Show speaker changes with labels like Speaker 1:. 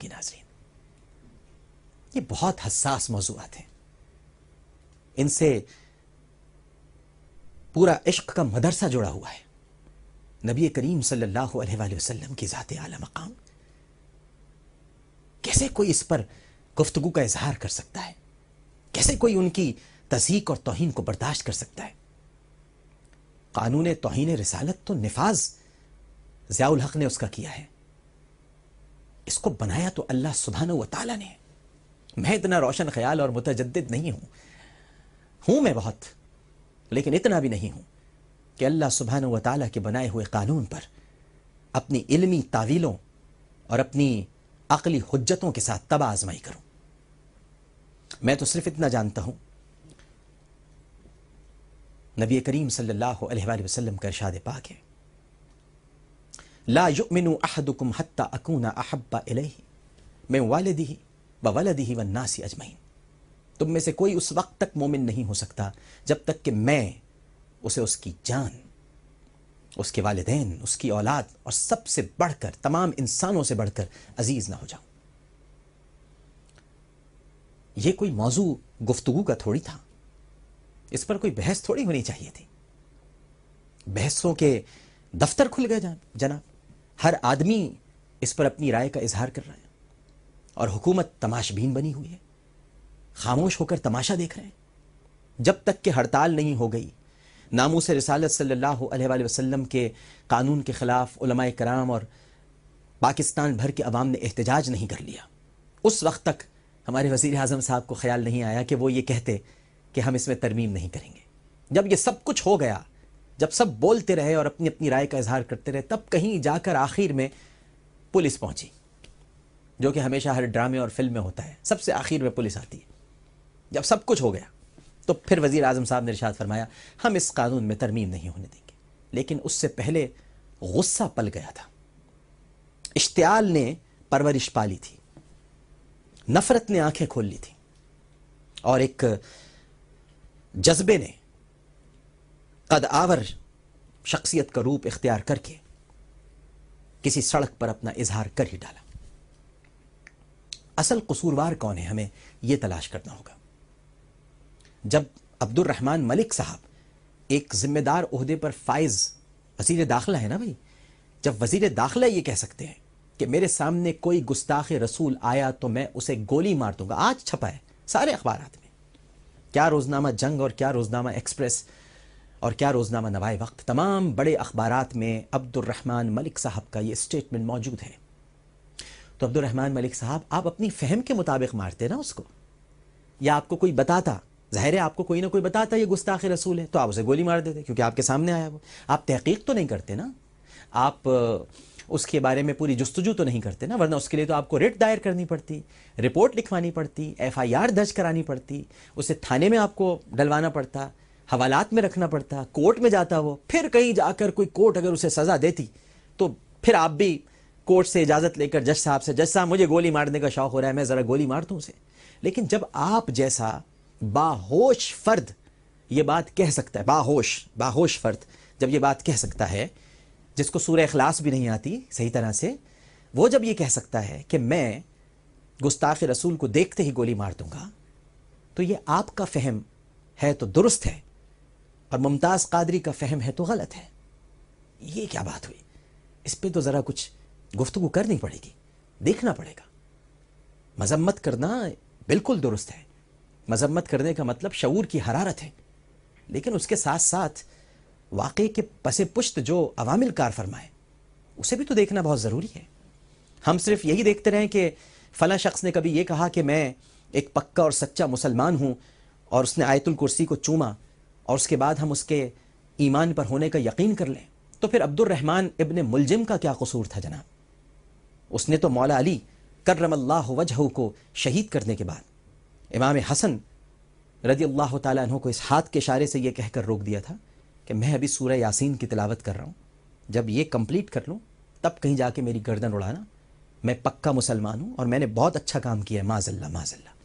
Speaker 1: کہ ناظرین یہ بہت حساس موضوعات ہیں، ان سے پورا عشق کا مدرسہ جڑا ہوا ہے۔ نبی کریم صلی اللہ علیہ وآلہ وسلم کی ذات اعلی مقام، کیسے کوئی اس پر گفتگو کا اظہار کر سکتا ہے؟ کیسے کوئی ان کی تضحیک اور توہین کو برداشت کر سکتا ہے؟ قانون توہین رسالت تو نفاذ ضیاء الحق نے اس کا کیا ہے، اس کو بنایا تو اللہ سبحانہ و تعالیٰ نے۔ میں اتنا روشن خیال اور متجدد نہیں ہوں میں بہت، لیکن اتنا بھی نہیں ہوں کہ اللہ سبحانہ و تعالیٰ کے بنائے ہوئے قانون پر اپنی علمی تعویلوں اور اپنی عقلی حجتوں کے ساتھ تباہ آزمائی کروں۔ میں تو صرف اتنا جانتا ہوں، نبی کریم صلی اللہ علیہ وآلہ وسلم کا ارشاد پاک ہے، لا یؤمن احدکم حتی اکون احب الیہ من والدہ وولدہ والناس اجمعین۔ تم میں سے کوئی اس وقت تک مومن نہیں ہو سکتا جب تک کہ میں اسے اس کی جان، اس کے والدین، اس کی اولاد اور سب سے بڑھ کر، تمام انسانوں سے بڑھ کر عزیز نہ ہو جاؤں۔ یہ کوئی موضوع گفتگو کا تھوڑی تھا، اس پر کوئی بحث تھوڑی ہونی چاہیے تھی۔ بحثوں کے دفتر کھل گئے جناب، ہر آدمی اس پر اپنی رائے کا اظہار کر رہا ہے، اور حکومت تماش بین بنی ہوئی ہے، خاموش ہو کر تماشا دیکھ رہے ہیں۔ جب تک کہ ہڑتال نہیں ہو گئی، ناموس رسالت صلی اللہ علیہ وآلہ وسلم کے قانون کے خلاف علماء کرام اور پاکستان بھر کے عوام نے احتجاج نہیں کر لیا، اس وقت تک ہمارے وزیر اعظم صاحب کو خیال نہیں آیا کہ وہ یہ کہتے کہ ہم اس میں ترمیم نہیں کریں گے۔ جب یہ سب کچھ ہو گیا، جب سب بولتے رہے اور اپنی اپنی رائے کا اظہار کرتے رہے، تب کہیں جا کر آخر میں پولیس پہنچی، جو کہ ہمیشہ ہر ڈرامے اور فلم میں ہوتا ہے، سب سے آخر میں پولیس آتی ہے۔ جب سب کچھ ہو گیا تو پھر وزیر اعظم صاحب نے ارشاد فرمایا ہم اس قانون میں ترمیم نہیں ہونے دیں گے۔ لیکن اس سے پہلے غصہ پل گیا تھا، اشتعال نے پرورش پالی تھی، نفرت نے آنکھیں کھول لی تھی، اور ایک جذبے نے قد آور شخصیت کا روپ اختیار کر کے کسی سڑک پر اپنا اظہار کر ہی ڈالا۔ اصل قصوروار کون ہے، ہمیں یہ تلاش کرنا ہوگا۔ جب عبد الرحمن ملک صاحب ایک ذمہ دار عہدے پر فائز وزیر داخلہ ہے نا بھائی، جب وزیر داخلہ یہ کہہ سکتے ہیں کہ میرے سامنے کوئی گستاخ رسول آیا تو میں اسے گولی مار دوں گا، آج چھپا ہے سارے اخبارات میں، کیا روزنامہ جنگ اور کیا روزنامہ ایکسپریس اور کیا روزنامہ نوائے وقت، تمام بڑے اخبارات میں عبد الرحمن ملک صاحب کا یہ اسٹیٹمنٹ موجود ہے۔ تو عبد الرحمن ملک صاحب، آپ اپنی فہم کے مطابق مارتے نا اس کو، یا آپ کو کوئی بتاتا، ظاہر ہے آپ کو کوئی نہ کوئی بتاتا یہ گستاخ رسول ہے تو آپ اسے گولی مار دیتے، کیونکہ آپ کے سامنے آیا وہ۔ آپ تحقیق تو نہیں کرتے نا، آپ اس کے بارے میں پوری جستجو تو نہیں کرتے نا، ورنہ اس کے لیے تو آپ کو ریٹ دائر کرنی پڑتی، رپورٹ لکھوانی پڑتی، FIR درج کرانی پڑتی، اسے تھانے میں آپ کو ڈلوانا پڑتا، حوالات میں رکھنا پڑتا، کورٹ میں جاتا وہ، پھر کہیں جا کر کوئی کورٹ اگر اسے سزا دیتی تو پھر آپ بھی کورٹ سے اجازت لے کر جج صاحب سے، جج صاحب مجھے گولی مارنے کا شوق ہو رہا ہے، میں ذرا گولی مار دوں اسے۔ لیکن جب آپ جیسا باہوش فرد یہ بات کہہ سکتا ہے، باہوش فرد جب یہ بات کہہ سکتا ہے، جس کو سورہ اخلاص بھی نہیں آتی صحیح طرح سے، وہ جب یہ کہہ سکتا ہے کہ میں گستاخ رسول کو دیکھتے ہی گولی مار دوں گا، تو یہ آپ کا فہم ہے تو درست ہے، اور ممتاز قادری کا فہم ہے تو غلط ہے۔ یہ کیا بات ہوئی؟ اس پہ تو ذرا کچھ گفتگو کرنی پڑے گی، دیکھنا پڑے گا۔ مذمت کرنا بالکل درست ہے، مذمت کرنے کا مطلب شعور کی حرارت ہے، لیکن اس کے ساتھ ساتھ واقعے کے پس پشت جو عوامل کار فرمائے اسے بھی تو دیکھنا بہت ضروری ہے۔ ہم صرف یہی دیکھتے رہیں کہ فلاں شخص نے کبھی یہ کہا کہ میں ایک پکا اور سچا مسلمان ہوں، اور اس نے آیت الکرسی کو چوما، اور اس کے بعد ہم اس کے ایمان پر ہونے کا یقین کر لیں، تو پھر عبد الرحمن ابن ملجم کا کیا قصور تھا جناب؟ اس نے تو مولا علی کرم اللہ وجہہ کو شہید کرنے کے بعد امام حسن رضی اللہ تعالیٰ عنہ کو اس ہاتھ کے اشارے سے یہ کہہ کر روک دیا تھا کہ میں ابھی سورہ یاسین کی تلاوت کر رہا ہوں، جب یہ کمپلیٹ کر لوں تب کہیں جا کے میری گردن اڑانا، میں پکا مسلمان ہوں اور میں نے بہت اچھا کام کیا ہے، معاذ اللہ معاذ اللہ۔